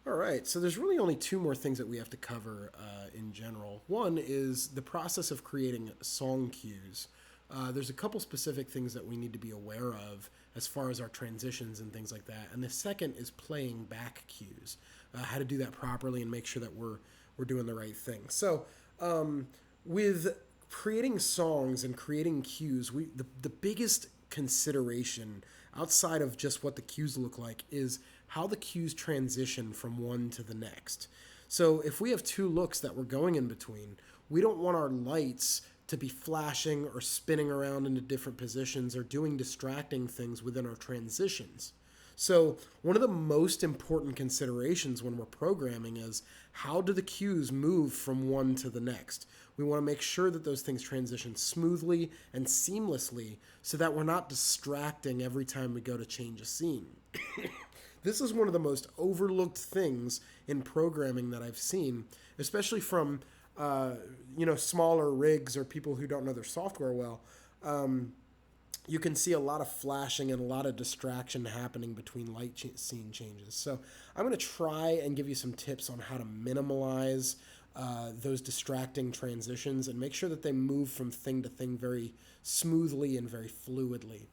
All right, so there's really only two more things that we have to cover in general. One is the process of creating song cues. There's a couple specific things that we need to be aware of as far as our transitions and things like that. And the second is playing back cues, how to do that properly and make sure that we're doing the right thing. So with creating songs and creating cues, the biggest consideration outside of just what the cues look like is how the cues transition from one to the next. So if we have two looks that we're going in between, we don't want our lights to be flashing or spinning around into different positions or doing distracting things within our transitions. So, one of the most important considerations when we're programming is how do the cues move from one to the next? We want to make sure that those things transition smoothly and seamlessly so that we're not distracting every time we go to change a scene. This is one of the most overlooked things in programming that I've seen, especially from smaller rigs or people who don't know their software well. You can see a lot of flashing and a lot of distraction happening between scene changes. So I'm going to try and give you some tips on how to minimize those distracting transitions and make sure that they move from thing to thing very smoothly and very fluidly.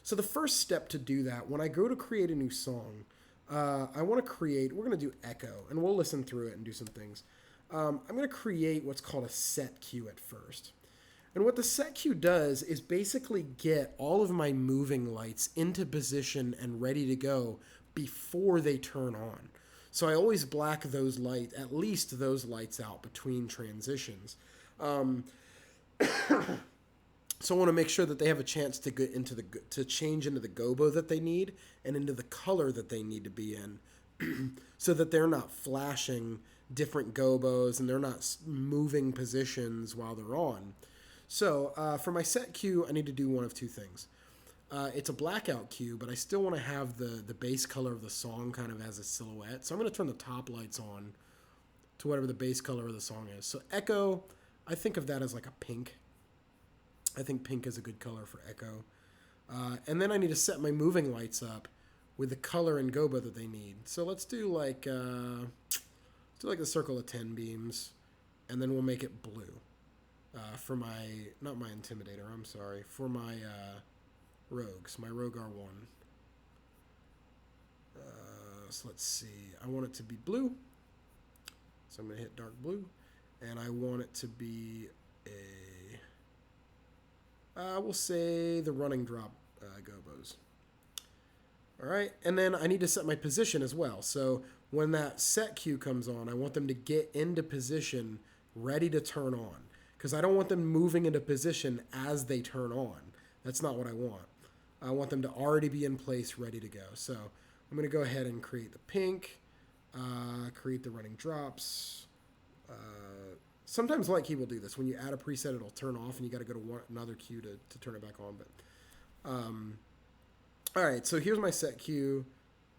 So the first step to do that, when I go to create a new song, we're going to do echo, and we'll listen through it and do some things. I'm going to create what's called a set cue at first. And what the set cue does is basically get all of my moving lights into position and ready to go before they turn on. So I always black those lights, at least those lights out between transitions. So I want to make sure that they have a chance to get to change into the gobo that they need and into the color that they need to be in, so that they're not flashing different gobos and they're not moving positions while they're on. So for my set cue, I need to do one of two things. It's a blackout cue, but I still want to have the base color of the song kind of as a silhouette. So I'm going to turn the top lights on to whatever the base color of the song is. So echo, I think of that as like a pink. I think pink is a good color for echo. And then I need to set my moving lights up with the color and gobo that they need. So let's do like a circle of 10 beams, and then we'll make it blue. For not my Intimidator, I'm sorry, for my Rogues, my Rogue R1. So let's see, I want it to be blue, so I'm going to hit dark blue, and I want it to be we'll say the running drop gobos. All right, and then I need to set my position as well. So when that set cue comes on, I want them to get into position ready to turn on, because I don't want them moving into position as they turn on. That's not what I want. I want them to already be in place, ready to go. So I'm going to go ahead and create the pink, create the running drops. Sometimes Lightkey will do this. When you add a preset, it'll turn off, and you got to go to another cue to turn it back on. But all right, so here's my set cue,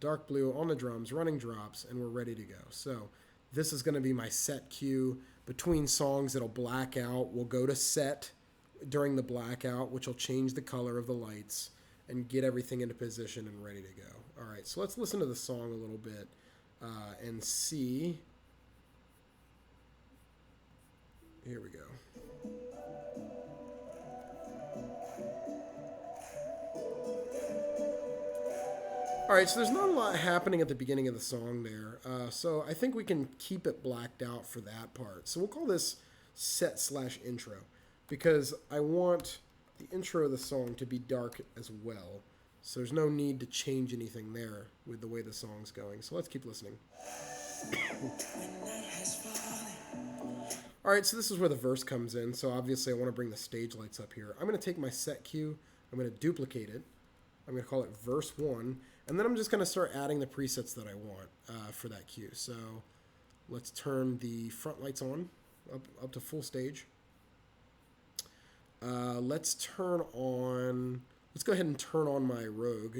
dark blue on the drums, running drops, and we're ready to go. So this is going to be my set cue. Between songs, it'll black out. We'll go to set during the blackout, which will change the color of the lights and get everything into position and ready to go. All right, so let's listen to the song a little bit and see. Here we go. All right, so there's not a lot happening at the beginning of the song there. So I think we can keep it blacked out for that part. So we'll call this set/intro, because I want the intro of the song to be dark as well. So there's no need to change anything there with the way the song's going. So let's keep listening. All right, so this is where the verse comes in. So obviously I want to bring the stage lights up here. I'm going to take my set cue. I'm going to duplicate it. I'm going to call it verse 1. And then I'm just going to start adding the presets that I want for that cue. So let's turn the front lights on up to full stage. Let's go ahead and turn on my Rogue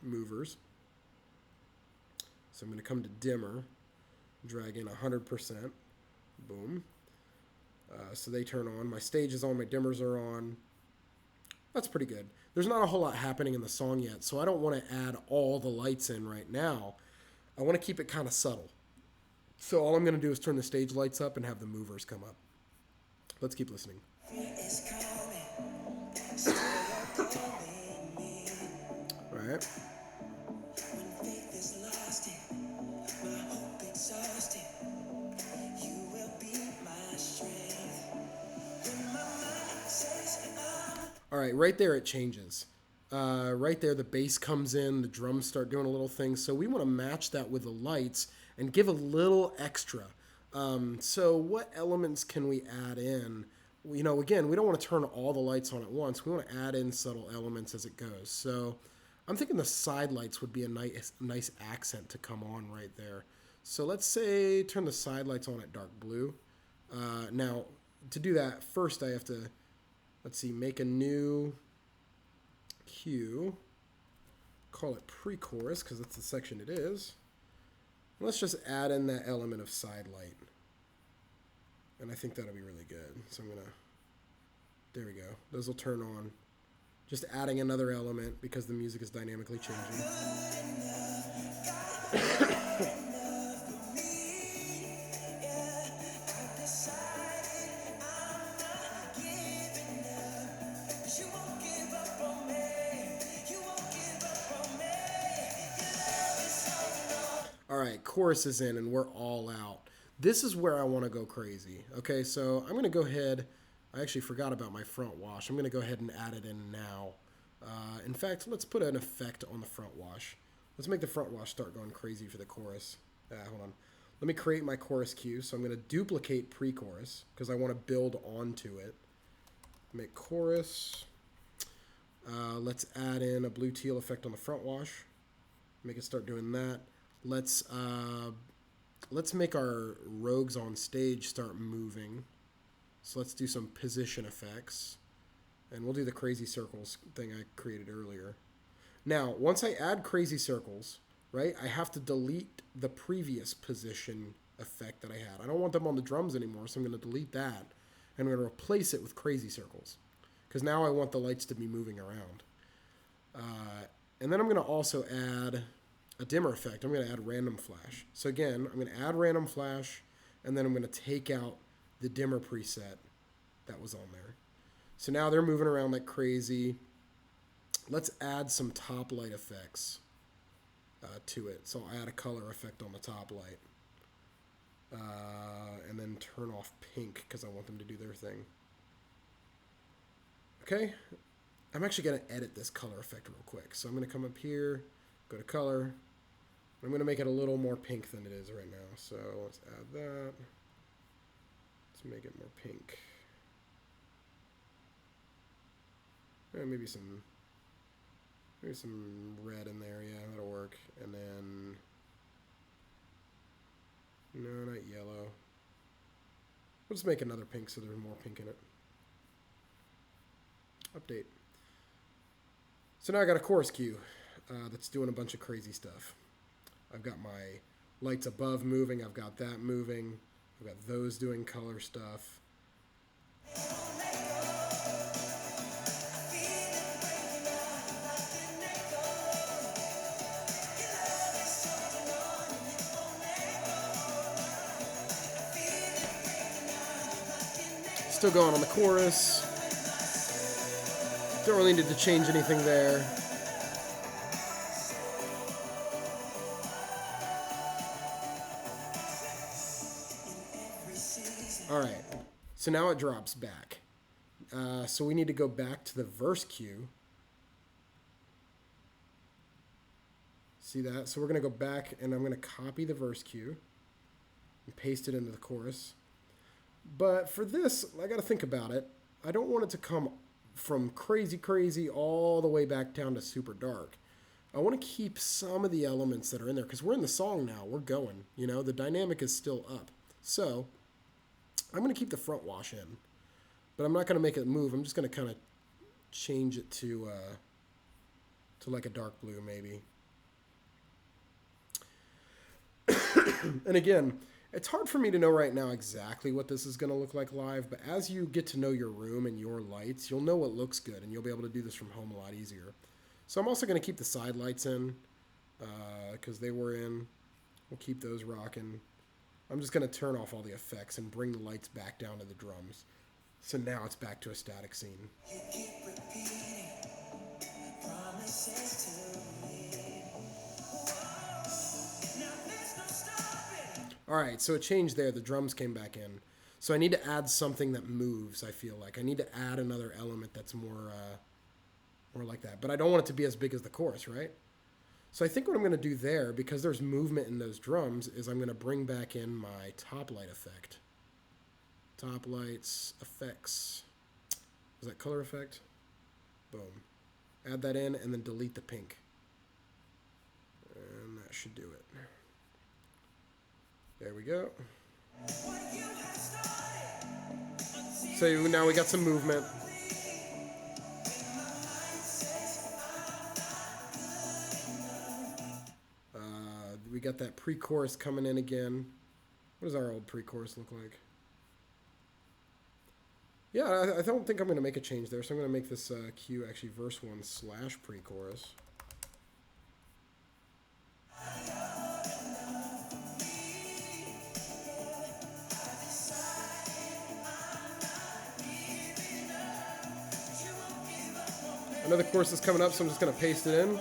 movers. So I'm going to come to dimmer, drag in 100%. Boom. So they turn on. My stage is on, my dimmers are on. That's pretty good. There's not a whole lot happening in the song yet, so I don't want to add all the lights in right now. I want to keep it kind of subtle. So all I'm going to do is turn the stage lights up and have the movers come up. Let's keep listening. All right. All right, right there it changes. Right there, the bass comes in, the drums start doing a little thing. So we want to match that with the lights and give a little extra. So what elements can we add in? You know, again, we don't want to turn all the lights on at once. We want to add in subtle elements as it goes. So I'm thinking the side lights would be a nice accent to come on right there. So let's say turn the side lights on at dark blue. Now, to do that, first I have to, let's see, make a new cue. Call it pre-chorus because that's the section it is. And let's just add in that element of side light. And I think that'll be really good. So I'm going to, there we go. Those will turn on. Just adding another element because the music is dynamically changing. All right, chorus is in and we're all out. This is where I want to go crazy. Okay, so I'm going to go ahead. I actually forgot about my front wash. I'm going to go ahead and add it in now. In fact, let's put an effect on the front wash. Let's make the front wash start going crazy for the chorus. Hold on. Let me create my chorus cue. So I'm going to duplicate pre-chorus because I want to build onto it. Make chorus. Let's add in a blue teal effect on the front wash. Make it start doing that. Let's make our rogues on stage start moving. So let's do some position effects. And we'll do the crazy circles thing I created earlier. Now, once I add crazy circles, right, I have to delete the previous position effect that I had. I don't want them on the drums anymore, so I'm going to delete that. And I'm going to replace it with crazy circles. Because now I want the lights to be moving around. And then I'm going to also add a dimmer effect. I'm going to add random flash. So again, I'm going to add random flash, and then I'm going to take out the dimmer preset that was on there. So now they're moving around like crazy. Let's add some top light effects to it. So I'll add a color effect on the top light. And then turn off pink because I want them to do their thing. Okay. I'm actually going to edit this color effect real quick. So I'm going to come up here, go to color. I'm going to make it a little more pink than it is right now. So let's add that. Let's make it more pink. Maybe some red in there. Yeah, that'll work. And then, no, not yellow. We'll just make another pink so there's more pink in it. Update. So now I got a chorus cue that's doing a bunch of crazy stuff. I've got my lights above moving. I've got that moving. I've got those doing color stuff. Still going on the chorus. Don't really need to change anything there. All right, so now it drops back. So we need to go back to the verse cue. See that? So we're going to go back and I'm going to copy the verse cue and paste it into the chorus. But for this, I got to think about it. I don't want it to come from crazy, crazy all the way back down to super dark. I want to keep some of the elements that are in there because we're in the song now. We're going. You know, the dynamic is still up. So I'm going to keep the front wash in, but I'm not going to make it move. I'm just going to kind of change it to like a dark blue maybe. And again, it's hard for me to know right now exactly what this is going to look like live, but as you get to know your room and your lights, you'll know what looks good, and you'll be able to do this from home a lot easier. So I'm also going to keep the side lights in because they were in. We'll keep those rocking. I'm just going to turn off all the effects and bring the lights back down to the drums. So now it's back to a static scene. You keep repeating promises to me. Now there's no stopping. All right, so it changed there. The drums came back in. So I need to add something that moves, I feel like. I need to add another element that's more like that. But I don't want it to be as big as the chorus, right? So I think what I'm going to do there, because there's movement in those drums, is I'm going to bring back in my top light effect. Top lights, effects. Is that color effect? Boom. Add that in and then delete the pink. And that should do it. There we go. So now we got some movement. We got that pre-chorus coming in again. What does our old pre-chorus look like? Yeah, I don't think I'm going to make a change there, so I'm going to make this cue actually verse 1 / pre-chorus. I know the chorus is coming up, so I'm just going to paste it in.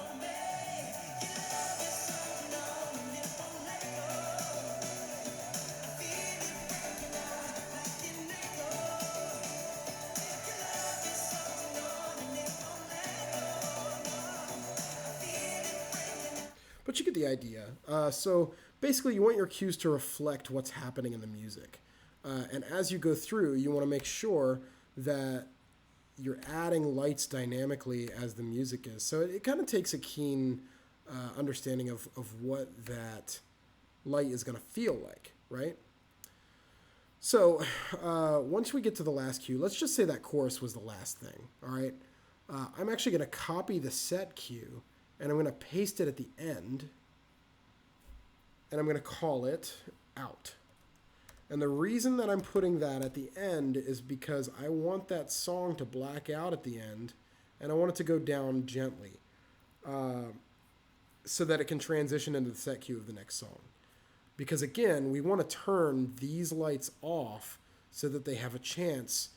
But you get the idea. So basically, you want your cues to reflect what's happening in the music. And as you go through, you want to make sure that you're adding lights dynamically as the music is. So it kind of takes a keen understanding of what that light is going to feel like, right? So once we get to the last cue, let's just say that chorus was the last thing, all right? I'm actually going to copy the set cue, and I'm going to paste it at the end, and I'm going to call it out. And the reason that I'm putting that at the end is because I want that song to black out at the end, and I want it to go down gently so that it can transition into the set cue of the next song. Because again, we want to turn these lights off so that they have a chance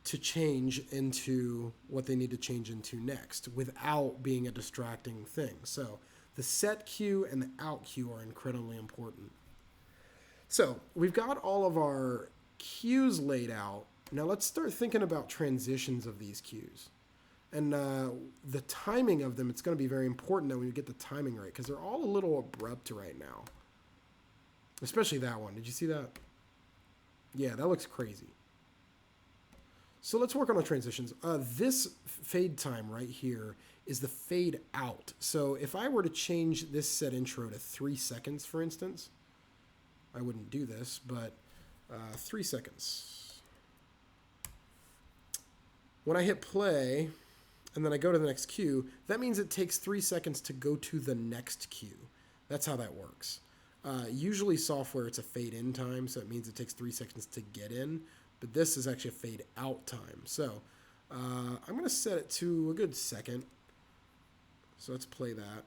to change into what they need to change into next without being a distracting thing. So the set cue and the out cue are incredibly important. So we've got all of our cues laid out. Now let's start thinking about transitions of these cues. And the timing of them, it's going to be very important that we get the timing right, because they're all a little abrupt right now. Especially that one. Did you see that? Yeah, that looks crazy. So let's work on the transitions. This fade time right here is the fade out. So if I were to change this set intro to 3 seconds, for instance, I wouldn't do this, but 3 seconds. When I hit play and then I go to the next cue, that means it takes 3 seconds to go to the next cue. That's how that works. Usually software, it's a fade in time, so it means it takes 3 seconds to get in, but this is actually a fade out time. So I'm going to set it to a good second. So let's play that.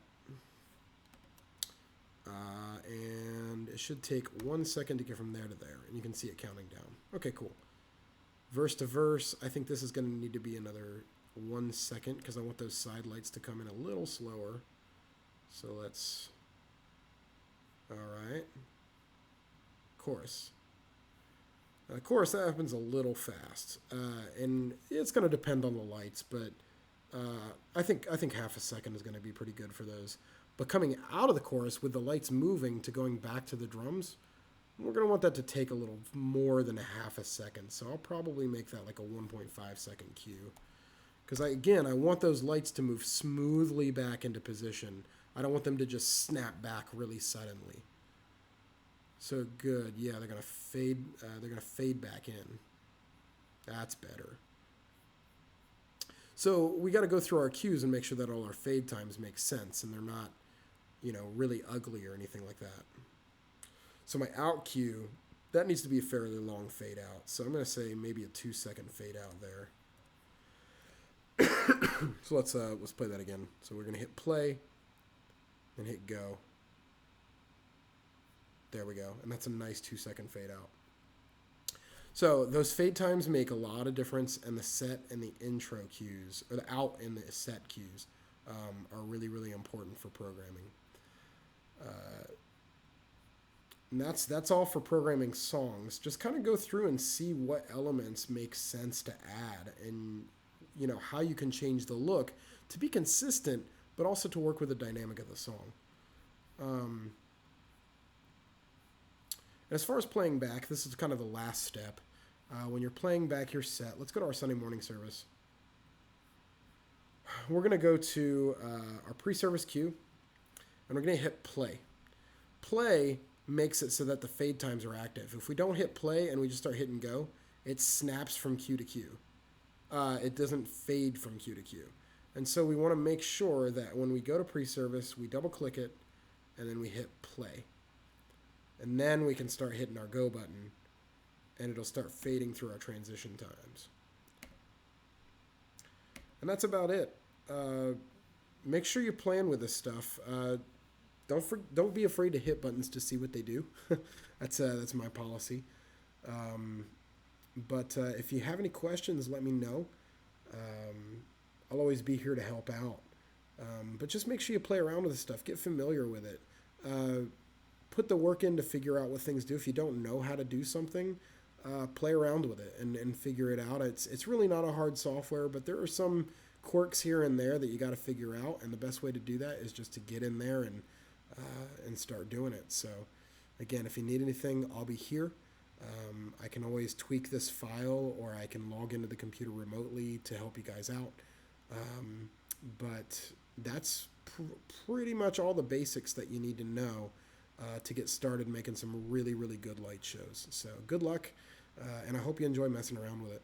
And it should take 1 second to get from there to there, and you can see it counting down. Okay, cool. Verse to verse, I think this is going to need to be another 1 second because I want those side lights to come in a little slower. So let's... All right. Chorus. Chorus, that happens a little fast, and it's going to depend on the lights, but I think half a second is going to be pretty good for those. But coming out of the chorus with the lights moving to going back to the drums, we're going to want that to take a little more than a half a second. So I'll probably make that like a 1.5 second cue. Because I want those lights to move smoothly back into position. I don't want them to just snap back really suddenly. So good. Yeah, they're going to fade. They're going to fade back in. That's better. So we got to go through our cues and make sure that all our fade times make sense and they're not, really ugly or anything like that. So my out cue, that needs to be a fairly long fade out. So I'm going to say maybe a 2 second fade out there. So let's play that again. So we're going to hit play and hit go. There we go. And that's a nice 2-second fade out. So those fade times make a lot of difference, and the set and the intro cues, or the out and the set cues, are really, really important for programming. And that's all for programming songs. Just kind of go through and see what elements make sense to add, and how you can change the look to be consistent, but also to work with the dynamic of the song. As far as playing back, this is kind of the last step. When you're playing back your set, let's go to our Sunday morning service. We're going to go to our pre-service cue, and we're going to hit play. Play makes it so that the fade times are active. If we don't hit play and we just start hitting go, it snaps from cue to cue. It doesn't fade from cue to cue. And so we want to make sure that when we go to pre-service, we double-click it, and then we hit play. And then we can start hitting our go button, and it'll start fading through our transition times. And that's about it. Make sure you're playing with this stuff. Don't be afraid to hit buttons to see what they do. That's my policy. But if you have any questions, let me know. I'll always be here to help out. But just make sure you play around with this stuff. Get familiar with it. Put the work in to figure out what things do. If you don't know how to do something, play around with it and figure it out. It's really not a hard software, but there are some quirks here and there that you got to figure out, and the best way to do that is just to get in there and start doing it. So again, if you need anything, I'll be here. I can always tweak this file, or I can log into the computer remotely to help you guys out. But that's pretty much all the basics that you need to know to get started making some really, really good light shows. So good luck, and I hope you enjoy messing around with it.